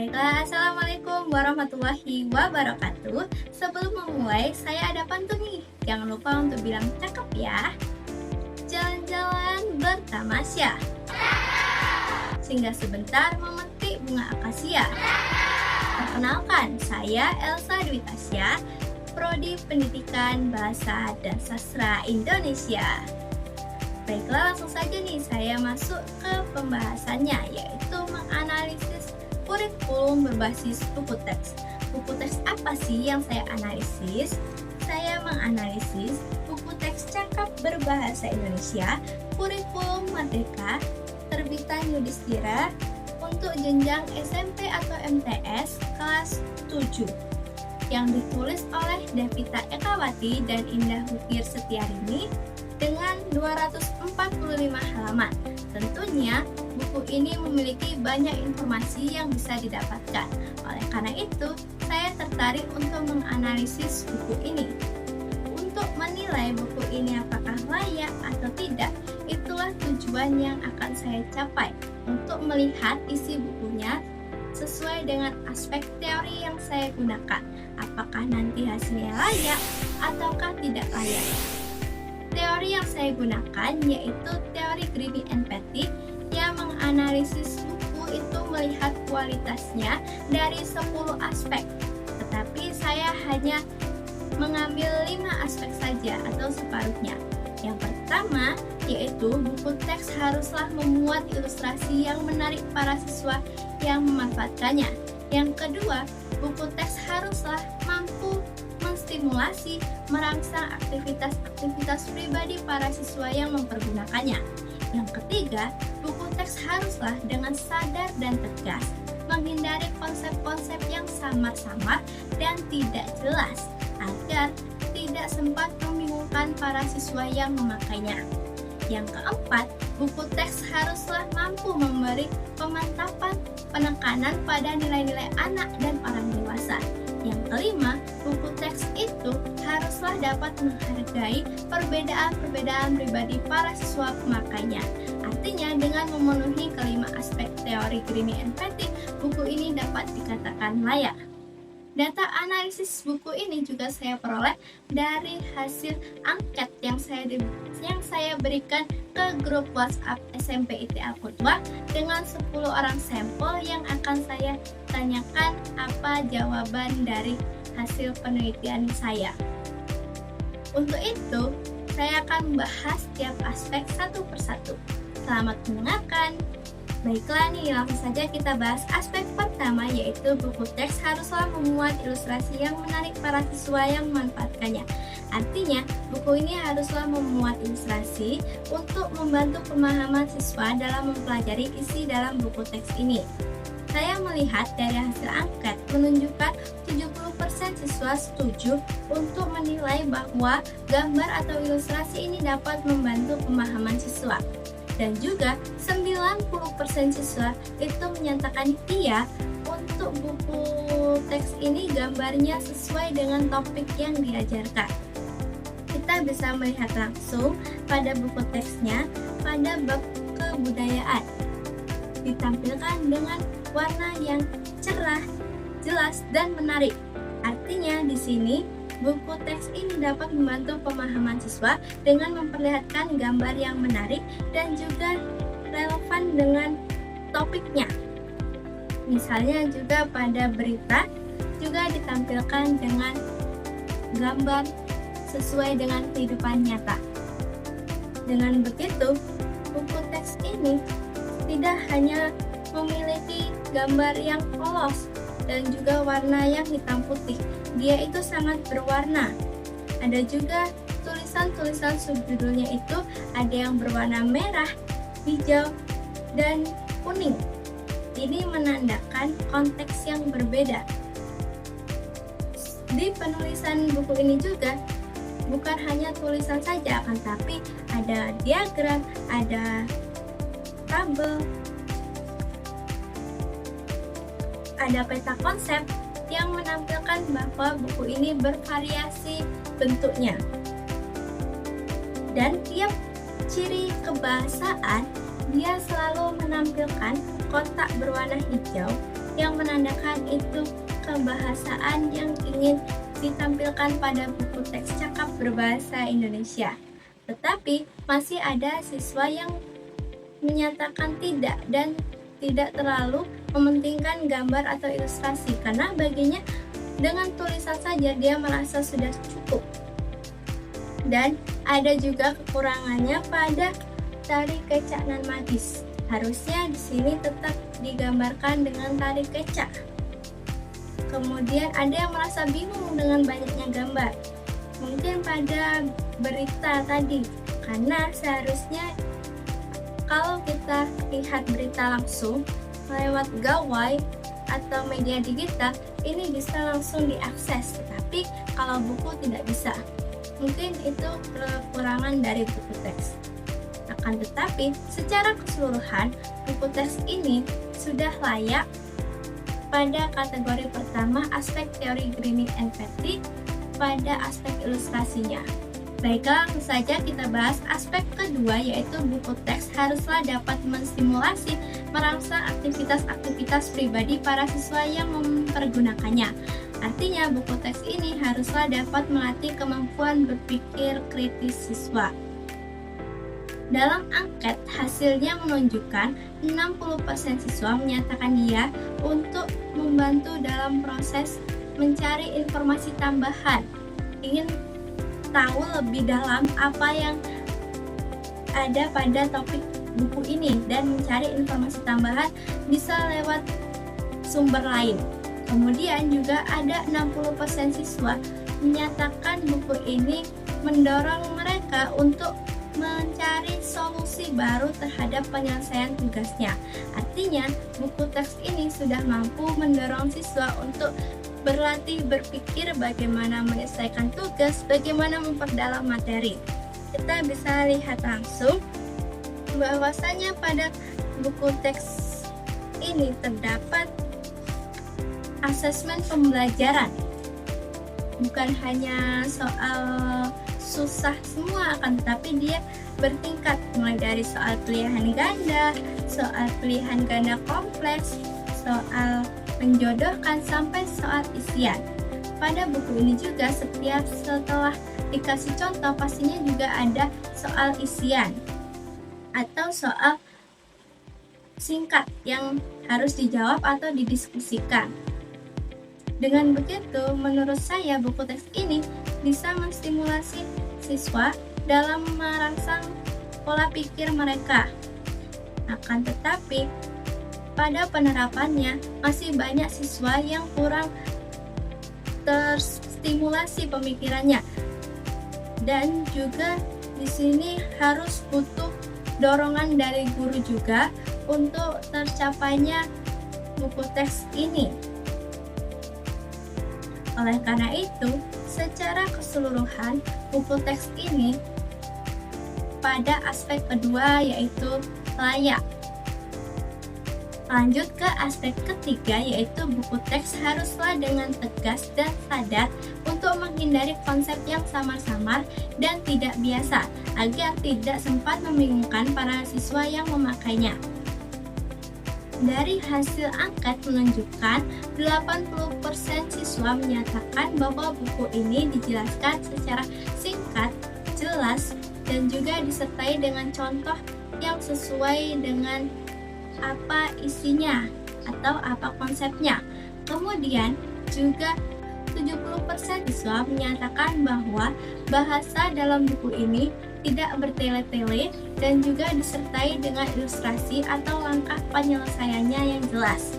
Baiklah, Assalamualaikum warahmatullahi wabarakatuh. Sebelum memulai, saya ada pantun nih. Jangan lupa untuk bilang cakep ya. Jalan-jalan bertamasya, singgah sebentar memetik bunga akasia. Perkenalkan, saya Elsa Dwi Tasya, Prodi Pendidikan Bahasa dan Sastra Indonesia. Baiklah, langsung saja nih saya masuk ke pembahasannya, yaitu menganalisis kurikulum berbasis buku teks. Buku teks apa sih yang saya analisis? Saya menganalisis buku teks cakap berbahasa Indonesia, kurikulum Merdeka, terbitan Yudhistira, untuk jenjang SMP atau MTS kelas 7 yang ditulis oleh Devita Ekawati dan Indah Bukir Setiarini dengan 245 halaman. Tentunya buku ini memiliki banyak informasi yang bisa didapatkan. Oleh karena itu, saya tertarik untuk menganalisis buku ini. Untuk menilai buku ini apakah layak atau tidak, itulah tujuan yang akan saya capai, untuk melihat isi bukunya sesuai dengan aspek teori yang saya gunakan. Apakah nanti hasilnya layak ataukah tidak layak. Teori yang saya gunakan yaitu teori Greene and Petty yang menganalisis buku itu melihat kualitasnya dari 10 aspek. Tetapi saya hanya mengambil 5 aspek saja atau separuhnya. Yang pertama yaitu buku teks haruslah memuat ilustrasi yang menarik para siswa yang memanfaatkannya. Yang kedua, buku teks haruslah mampu menstimulasi, merangsang aktivitas-aktivitas pribadi para siswa yang mempergunakannya. Yang ketiga, buku teks haruslah dengan sadar dan tegas menghindari konsep-konsep yang samar-samar dan tidak jelas agar tidak sempat membingungkan para siswa yang memakainya. Yang keempat, buku teks haruslah mampu memberi pemantapan penekanan pada nilai-nilai anak dan orang dewasa. Yang kelima, buku teks itu haruslah dapat menghargai perbedaan-perbedaan pribadi para siswa pemakainya. Artinya, dengan memenuhi kelima aspek teori Greene and Petty, buku ini dapat dikatakan layak. Data analisis buku ini juga saya peroleh dari hasil angket yang saya berikan ke grup WhatsApp SMP IT Al-Qudwah dengan 10 orang sampel yang akan saya tanyakan apa jawaban dari hasil penelitian saya. Untuk itu, saya akan membahas setiap aspek satu persatu. Selamat mendengarkan. Baiklah nih, langsung saja kita bahas aspek pertama, yaitu buku teks haruslah memuat ilustrasi yang menarik para siswa yang memanfaatkannya. Artinya, buku ini haruslah memuat ilustrasi untuk membantu pemahaman siswa dalam mempelajari isi dalam buku teks ini. Saya melihat dari hasil angket menunjukkan 70% siswa setuju untuk menilai bahwa gambar atau ilustrasi ini dapat membantu pemahaman siswa. Dan juga 90% siswa itu menyatakan iya untuk buku teks ini gambarnya sesuai dengan topik yang diajarkan. Kita bisa melihat langsung pada buku teksnya pada bab kebudayaan. Ditampilkan dengan warna yang cerah, jelas, dan menarik. Artinya di sini buku teks ini dapat membantu pemahaman siswa dengan memperlihatkan gambar yang menarik dan juga relevan dengan topiknya. Misalnya juga pada berita juga ditampilkan dengan gambar sesuai dengan kehidupan nyata. Dengan begitu, buku teks ini tidak hanya memiliki gambar yang polos dan juga warna yang hitam putih, dia itu sangat berwarna. Ada juga tulisan-tulisan subjudulnya itu ada yang berwarna merah, hijau, dan kuning. Ini menandakan konteks yang berbeda. Di penulisan buku ini juga bukan hanya tulisan saja, akan tapi ada diagram, ada tabel, ada peta konsep yang menampilkan bahwa buku ini bervariasi bentuknya. Dan tiap ciri kebahasaan dia selalu menampilkan kotak berwarna hijau yang menandakan itu kebahasaan yang ingin ditampilkan pada buku teks cakap berbahasa Indonesia. Tetapi masih ada siswa yang menyatakan tidak dan tidak terlalu mementingkan gambar atau ilustrasi karena baginya dengan tulisan saja dia merasa sudah cukup. Dan ada juga kekurangannya pada tari kecak nan magis. Harusnya di sini tetap digambarkan dengan tari kecak. Kemudian ada yang merasa bingung dengan banyaknya gambar. Mungkin pada berita tadi, karena seharusnya kalau kita lihat berita langsung lewat gawai atau media digital, ini bisa langsung diakses. Tetapi kalau buku tidak bisa. Mungkin itu kekurangan dari buku teks. Akan tetapi, secara keseluruhan, buku teks ini sudah layak pada kategori pertama aspek teori Greening and Petty pada aspek ilustrasinya. Baiklah, langsung saja kita bahas aspek kedua, yaitu buku teks haruslah dapat menstimulasi merangsang aktivitas-aktivitas pribadi para siswa yang mempergunakannya. Artinya, buku teks ini haruslah dapat melatih kemampuan berpikir kritis siswa. Dalam angket, hasilnya menunjukkan 60% siswa menyatakan iya untuk membantu dalam proses mencari informasi tambahan, ingin tahu lebih dalam apa yang ada pada topik buku ini dan mencari informasi tambahan bisa lewat sumber lain. Kemudian juga ada 60% siswa menyatakan buku ini mendorong mereka untuk mencari solusi baru terhadap penyelesaian tugasnya. Artinya, buku teks ini sudah mampu mendorong siswa untuk berlatih berpikir bagaimana menyelesaikan tugas, bagaimana memperdalam materi. Kita bisa lihat langsung bahwasanya pada buku teks ini terdapat asesmen pembelajaran. Bukan hanya soal susah semua, akan tetapi dia bertingkat mulai dari soal pilihan ganda, soal pilihan ganda kompleks, soal menjodohkan sampai soal isian. Pada buku ini juga setelah dikasih contoh pastinya juga ada soal isian atau soal singkat yang harus dijawab atau didiskusikan. Dengan begitu, menurut saya buku teks ini bisa menstimulasi siswa dalam merangsang pola pikir mereka. Akan tetapi, pada penerapannya masih banyak siswa yang kurang terstimulasi pemikirannya. Dan juga di sini harus butuh dorongan dari guru juga untuk tercapainya buku teks ini. Oleh karena itu, secara keseluruhan buku teks ini pada aspek kedua yaitu layak. Lanjut ke aspek ketiga, yaitu buku teks haruslah dengan tegas dan sadar untuk menghindari konsep yang samar-samar dan tidak biasa, agar tidak sempat membingungkan para siswa yang memakainya. Dari hasil angket menunjukkan 80% siswa menyatakan bahwa buku ini dijelaskan secara singkat, jelas, dan juga disertai dengan contoh yang sesuai dengan apa isinya atau apa konsepnya. Kemudian juga 70% siswa menyatakan bahwa bahasa dalam buku ini tidak bertele-tele dan juga disertai dengan ilustrasi atau langkah penyelesaiannya yang jelas.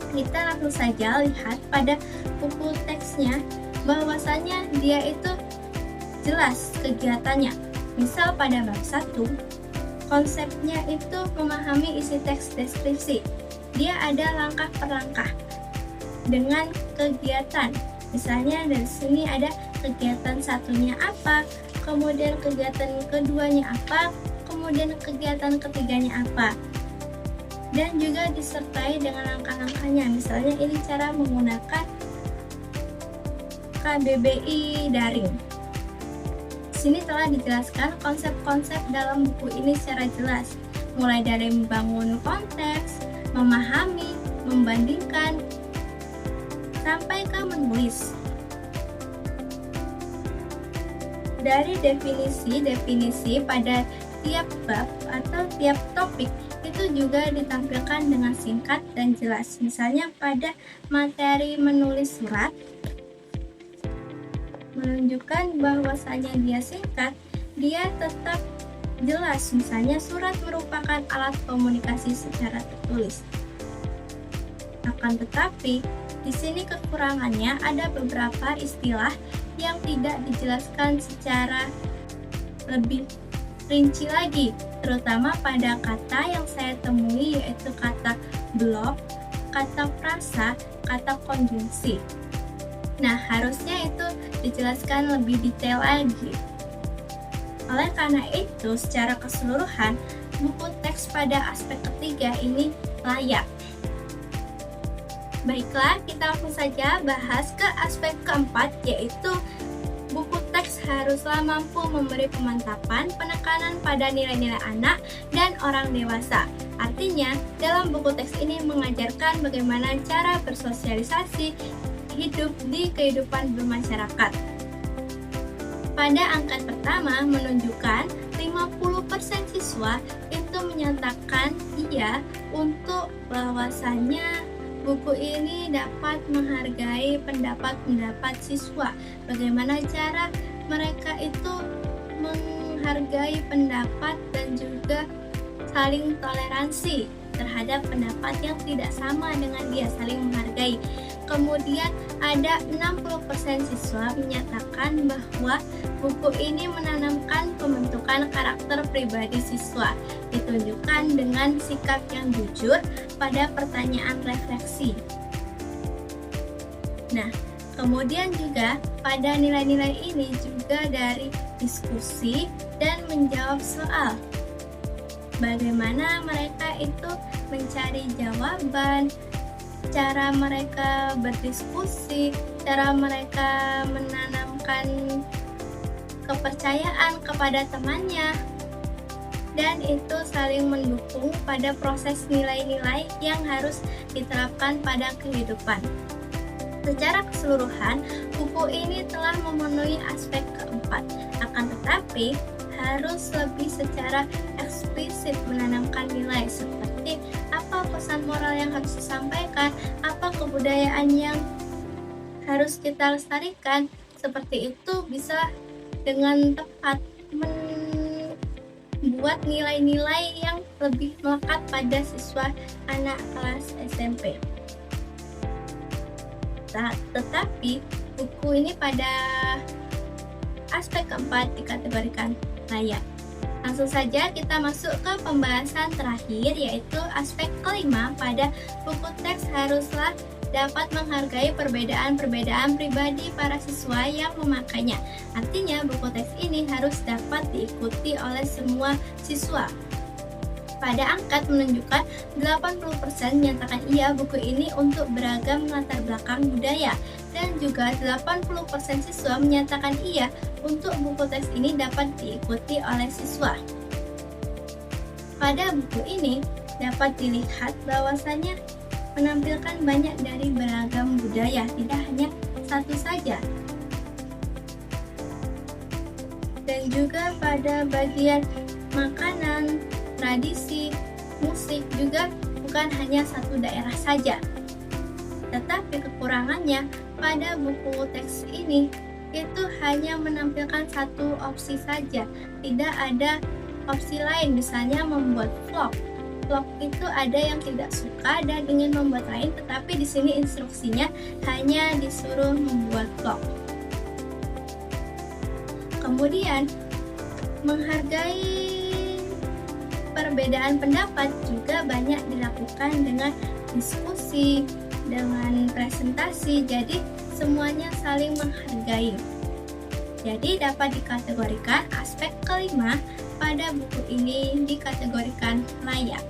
Kita langsung saja lihat pada buku teksnya bahwasanya dia itu jelas kegiatannya. Misal pada bab 1, konsepnya itu memahami isi teks deskripsi. Dia ada langkah per langkah dengan kegiatan. Misalnya dari sini ada kegiatan satunya apa, kemudian kegiatan keduanya apa, kemudian kegiatan ketiganya apa. Dan juga disertai dengan langkah-langkahnya. Misalnya ini cara menggunakan KBBI daring. Sini telah dijelaskan konsep-konsep dalam buku ini secara jelas, mulai dari membangun konteks, memahami, membandingkan, sampai ke menulis. Dari definisi pada tiap bab atau tiap topik itu juga ditampilkan dengan singkat dan jelas. Misalnya pada materi menulis surat, menunjukkan bahwasanya dia singkat, dia tetap jelas. Misalnya surat merupakan alat komunikasi secara tertulis. Akan tetapi, di sini kekurangannya ada beberapa istilah yang tidak dijelaskan secara lebih rinci lagi, terutama pada kata yang saya temui, yaitu kata blok, kata frasa, kata konjungsi. Nah, harusnya itu dijelaskan lebih detail lagi. Oleh karena itu, secara keseluruhan, buku teks pada aspek ketiga ini layak. Baiklah, kita langsung saja bahas ke aspek keempat, yaitu buku teks haruslah mampu memberi pemantapan, penekanan pada nilai-nilai anak dan orang dewasa. Artinya, dalam buku teks ini mengajarkan bagaimana cara bersosialisasi hidup di kehidupan bermasyarakat. Pada angkat pertama menunjukkan 50% siswa itu menyatakan iya untuk bahwasannya buku ini dapat menghargai pendapat-pendapat siswa. Bagaimana cara mereka itu menghargai pendapat dan juga saling toleransi terhadap pendapat yang tidak sama dengan dia, saling menghargai. Kemudian ada 60% siswa menyatakan bahwa buku ini menanamkan pembentukan karakter pribadi siswa, ditunjukkan dengan sikap yang jujur pada pertanyaan refleksi. Nah, kemudian juga pada nilai-nilai ini juga dari diskusi dan menjawab soal. Bagaimana mereka itu mencari jawaban, cara mereka berdiskusi, cara mereka menanamkan kepercayaan kepada temannya, dan itu saling mendukung pada proses nilai-nilai yang harus diterapkan pada kehidupan. Secara keseluruhan, buku ini telah memenuhi aspek keempat, akan tetapi harus lebih secara eksplisit menanamkan nilai seperti apa pesan moral yang harus disampaikan, apa kebudayaan yang harus kita lestarikan. Seperti itu bisa dengan tepat membuat nilai-nilai yang lebih melekat pada siswa anak kelas SMP. Tetapi buku ini pada aspek keempat dikategorikan layak. Langsung saja kita masuk ke pembahasan terakhir, yaitu aspek kelima pada buku teks haruslah dapat menghargai perbedaan-perbedaan pribadi para siswa yang memakainya. Artinya buku teks ini harus dapat diikuti oleh semua siswa. Pada angkat menunjukkan 80% menyatakan iya buku ini untuk beragam latar belakang budaya, dan juga 80% siswa menyatakan iya untuk buku teks ini dapat diikuti oleh siswa. Pada buku ini dapat dilihat bahwasannya menampilkan banyak dari beragam budaya, tidak hanya satu saja. Dan juga pada bagian makanan, tradisi, musik juga bukan hanya satu daerah saja. Tetapi kekurangannya pada buku teks ini itu hanya menampilkan satu opsi saja, tidak ada opsi lain. Misalnya membuat vlog. Vlog itu ada yang tidak suka dan ingin membuat lain, tetapi di sini instruksinya hanya disuruh membuat vlog. Kemudian menghargai perbedaan pendapat juga banyak dilakukan dengan diskusi, dengan presentasi, jadi semuanya saling menghargai. Jadi dapat dikategorikan aspek kelima pada buku ini dikategorikan layak.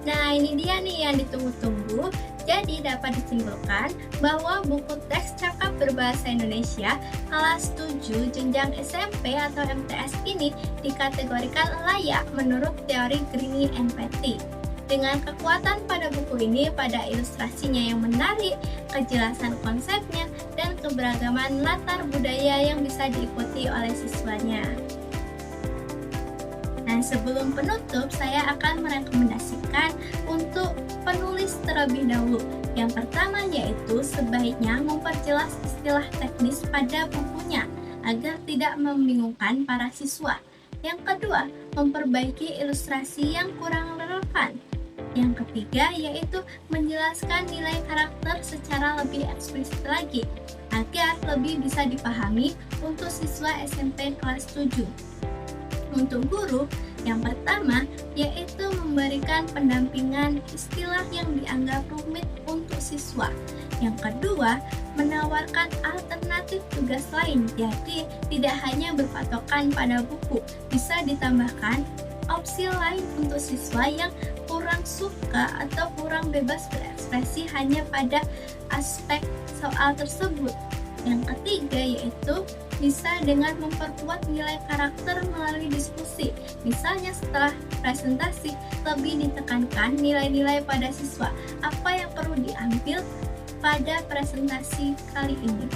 Nah, ini dia nih yang ditunggu-tunggu. Jadi dapat disimpulkan bahwa buku teks cakap berbahasa Indonesia kelas 7 jenjang SMP atau MTS ini dikategorikan layak menurut teori Grini NPT. Dengan kekuatan pada buku ini, pada ilustrasinya yang menarik, kejelasan konsepnya, dan keberagaman latar budaya yang bisa diikuti oleh siswanya. Nah, sebelum penutup, saya akan merekomendasikan untuk penulis terlebih dahulu. Yang pertama yaitu sebaiknya memperjelas istilah teknis pada bukunya agar tidak membingungkan para siswa. Yang kedua, memperbaiki ilustrasi yang kurang relevan. Yang ketiga yaitu menjelaskan nilai karakter secara lebih eksplisit lagi agar lebih bisa dipahami untuk siswa SMP kelas 7. Untuk guru, yang pertama yaitu memberikan pendampingan istilah yang dianggap rumit untuk siswa. Yang kedua, menawarkan alternatif tugas lain, jadi tidak hanya berpatokan pada buku, bisa ditambahkan opsi lain untuk siswa yang kurang suka atau kurang bebas berekspresi hanya pada aspek soal tersebut. Yang ketiga yaitu bisa dengan memperkuat nilai karakter melalui diskusi. Misalnya setelah presentasi lebih ditekankan nilai-nilai pada siswa, apa yang perlu diambil pada presentasi kali ini.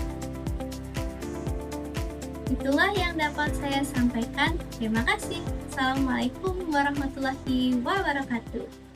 Itulah yang dapat saya sampaikan. Terima kasih. Assalamualaikum warahmatullahi wabarakatuh.